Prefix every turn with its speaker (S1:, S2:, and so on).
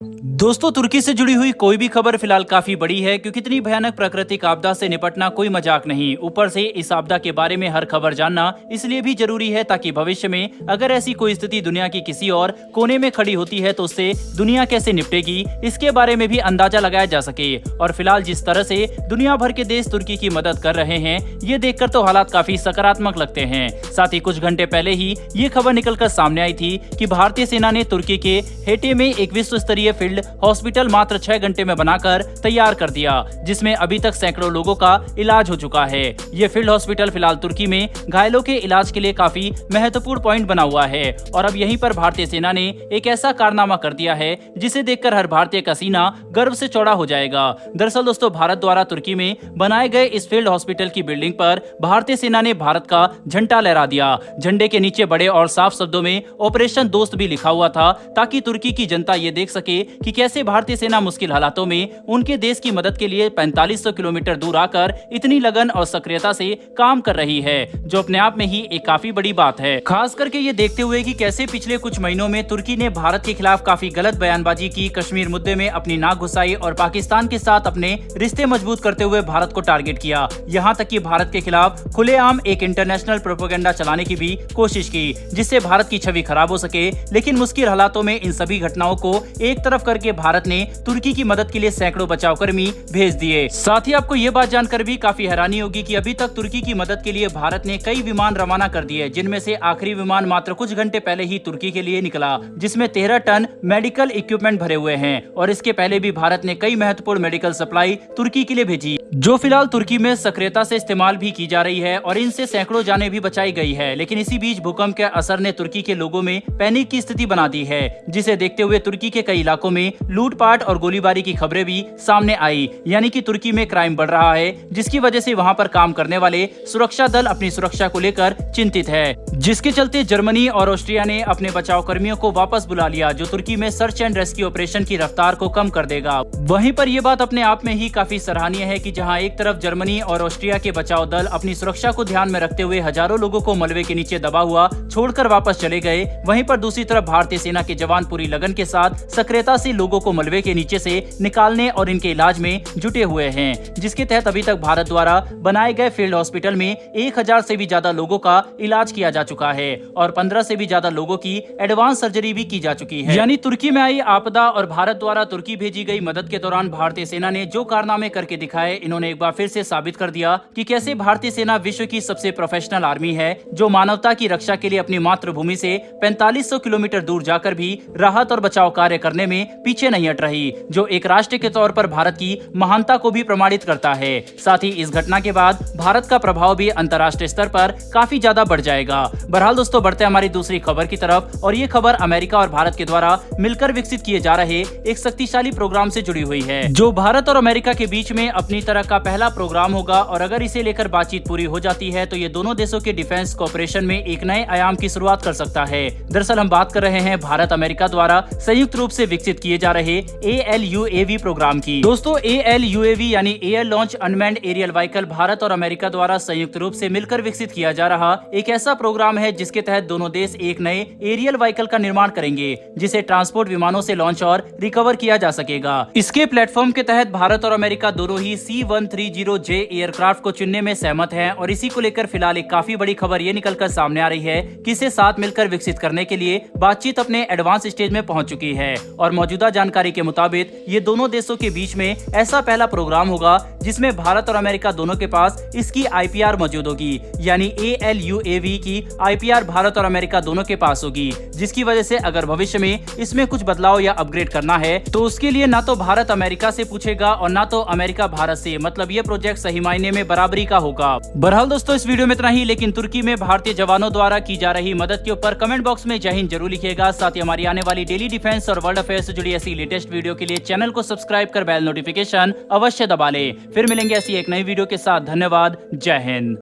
S1: दोस्तों, तुर्की से जुड़ी हुई कोई भी खबर फिलहाल काफी बड़ी है क्योंकि इतनी भयानक प्राकृतिक आपदा से निपटना कोई मजाक नहीं। ऊपर से इस आपदा के बारे में हर खबर जानना इसलिए भी जरूरी है ताकि भविष्य में अगर ऐसी कोई स्थिति दुनिया की किसी और कोने में खड़ी होती है तो उससे दुनिया कैसे निपटेगी इसके बारे में भी अंदाजा लगाया जा सके। और फिलहाल जिस तरह से दुनिया भर के देश तुर्की की मदद कर रहे हैं ये देखकर तो हालात काफी सकारात्मक लगते हैं। साथ ही कुछ घंटे पहले ही ये खबर निकलकर सामने आई थी कि भारतीय सेना ने तुर्की के हेटे में एक विश्व स्तरीय फील्ड हॉस्पिटल मात्र 6 घंटे में बनाकर तैयार कर दिया, जिसमें अभी तक सैकड़ों लोगों का इलाज हो चुका है। ये फील्ड हॉस्पिटल फिलहाल तुर्की में घायलों के इलाज के लिए काफी महत्वपूर्ण पॉइंट बना हुआ है। और अब यहीं पर भारतीय सेना ने एक ऐसा कारनामा कर दिया है जिसे देखकर हर भारतीय का सीना गर्व से चौड़ा हो जाएगा। दरअसल दोस्तों, भारत द्वारा तुर्की में बनाए गए इस फील्ड हॉस्पिटल की बिल्डिंग पर भारतीय सेना ने भारत का झंडा लहरा दिया। झंडे के नीचे बड़े और साफ शब्दों में ऑपरेशन दोस्त भी लिखा हुआ था ताकि तुर्की की जनता ये देख सके कि कैसे भारतीय सेना मुश्किल हालातों में उनके देश की मदद के लिए 4500 किलोमीटर दूर आकर इतनी लगन और सक्रियता से काम कर रही है, जो अपने आप में ही एक काफी बड़ी बात है। खास करके ये देखते हुए कि कैसे पिछले कुछ महीनों में तुर्की ने भारत के खिलाफ काफी गलत बयानबाजी की, कश्मीर मुद्दे में अपनी नाक घुसाई और पाकिस्तान के साथ अपने रिश्ते मजबूत करते हुए भारत को टारगेट किया। यहाँ तक कि भारत के खिलाफ खुलेआम एक इंटरनेशनल प्रोपेगेंडा चलाने की भी कोशिश की जिससे भारत की छवि खराब हो सके। लेकिन मुश्किल हालातों में इन सभी घटनाओं को एक तरफ करके भारत ने तुर्की की मदद के लिए सैकड़ों बचावकर्मी भेज दिए। साथ ही आपको ये बात जानकर भी काफी हैरानी होगी कि अभी तक तुर्की की मदद के लिए भारत ने कई विमान रवाना कर दिए, जिनमें से आखिरी विमान मात्र कुछ घंटे पहले ही तुर्की के लिए निकला, जिसमें 13 टन मेडिकल इक्विपमेंट भरे हुए हैं। और इसके पहले भी भारत ने कई महत्वपूर्ण मेडिकल सप्लाई तुर्की के लिए भेजी, जो फिलहाल तुर्की में सक्रियता से इस्तेमाल भी की जा रही है और इनसे सैकड़ों जानें भी बचाई गई है। लेकिन इसी बीच भूकंप के असर ने तुर्की के लोगों में पैनिक की स्थिति बना दी है, जिसे देखते हुए तुर्की के कई इलाकों में लूटपाट और गोलीबारी की खबरें भी सामने आई। यानी कि तुर्की में क्राइम बढ़ रहा है, जिसकी वजह से वहां पर काम करने वाले सुरक्षा दल अपनी सुरक्षा को लेकर चिंतित है, जिसके चलते जर्मनी और ऑस्ट्रिया ने अपने बचाव कर्मियों को वापस बुला लिया, जो तुर्की में सर्च एंड रेस्क्यू ऑपरेशन की रफ्तार को कम कर देगा। वहीं पर यह बात अपने आप में ही काफी सराहनीय है कि जहां एक तरफ जर्मनी और ऑस्ट्रिया के बचाव दल अपनी सुरक्षा को ध्यान में रखते हुए हजारों लोगों को मलबे के नीचे दबा हुआ छोड़कर वापस चले गए, वहीं पर दूसरी तरफ भारतीय सेना के जवान पूरी लगन के साथ सक्रियता से लोगों को मलबे के नीचे से निकालने और इनके इलाज में जुटे हुए हैं, जिसके तहत अभी तक भारत द्वारा बनाए गए फील्ड हॉस्पिटल में 1000 से भी ज्यादा लोगों का इलाज किया जा चुका है और 15 से भी ज्यादा लोगों की एडवांस सर्जरी भी की जा चुकी है। यानी तुर्की में आई आपदा और भारत द्वारा तुर्की भेजी गई मदद के दौरान भारतीय सेना ने जो कारनामे करके दिखाए, इन्होंने एक बार फिर से साबित कर दिया कि कैसे भारतीय सेना विश्व की सबसे प्रोफेशनल आर्मी है, जो मानवता की रक्षा के लिए अपनी मातृभूमि से 4500 किलोमीटर दूर जाकर भी राहत और बचाव कार्य करने में पीछे नहीं हट रही, जो एक राष्ट्र के तौर पर भारत की महानता को भी प्रमाणित करता है। साथ ही इस घटना के बाद भारत का प्रभाव भी अंतर्राष्ट्रीय स्तर पर काफी ज्यादा बढ़ जाएगा। बहरहाल दोस्तों, बढ़ते हमारी दूसरी खबर की तरफ, और ये खबर अमेरिका और भारत के द्वारा मिलकर विकसित किए जा रहे एक शक्तिशाली प्रोग्राम से जुड़ी हुई है, जो भारत और अमेरिका के बीच में अपनी तरह का पहला प्रोग्राम होगा। और अगर इसे लेकर बातचीत पूरी हो जाती है तो ये दोनों देशों के डिफेंस कोऑपरेशन में एक नए आयाम की शुरुआत कर सकता है। दरअसल हम बात कर रहे हैं भारत अमेरिका द्वारा संयुक्त रूप से विकसित किए जा रहे ALUAV प्रोग्राम की। दोस्तों, ALUAV यानी air launch unmanned aerial vehicle Bharat और अमेरिका द्वारा संयुक्त रूप से मिलकर विकसित किया जा रहा एक ऐसा प्रोग्राम है जिसके तहत दोनों देश एक नए एरियल व्हीकल का निर्माण करेंगे, जिसे ट्रांसपोर्ट विमानों से लॉन्च और रिकवर किया जा सकेगा। इसके प्लेटफॉर्म के तहत भारत और अमेरिका दोनों ही C-130J एयरक्राफ्ट को चुनने में सहमत हैं और इसी को लेकर फिलहाल एक काफी बड़ी खबर ये निकलकर सामने आ रही है कि इसे साथ मिलकर विकसित करने के लिए बातचीत अपने एडवांस स्टेज में पहुंच चुकी है। और मौजूदा जानकारी के मुताबिक ये दोनों देशों के बीच में ऐसा पहला प्रोग्राम होगा जिसमें भारत और अमेरिका दोनों के पास इसकी IPR मौजूद होगी। यानी ALUAV की IPR भारत और अमेरिका दोनों के पास होगी, जिसकी वजह से अगर भविष्य में इसमें कुछ बदलाव या अपग्रेड करना है तो उसके लिए ना तो भारत अमेरिका से पूछेगा और ना तो अमेरिका भारत से। मतलब ये प्रोजेक्ट सही मायने में बराबरी का होगा। बहरहाल दोस्तों, इस वीडियो में इतना ही, लेकिन तुर्की में भारतीय जवानों द्वारा की जा रही मदद के ऊपर कमेंट बॉक्स में जय हिंद जरूर लिखिएगा। साथ ही हमारी आने वाली डेली डिफेंस और वर्ल्ड अफेयर से जुड़ी ऐसी लेटेस्ट वीडियो के लिए चैनल को सब्सक्राइब कर बेल नोटिफिकेशन अवश्य दबा ले। फिर मिलेंगे ऐसी एक नई वीडियो के साथ। धन्यवाद। जय हिंद।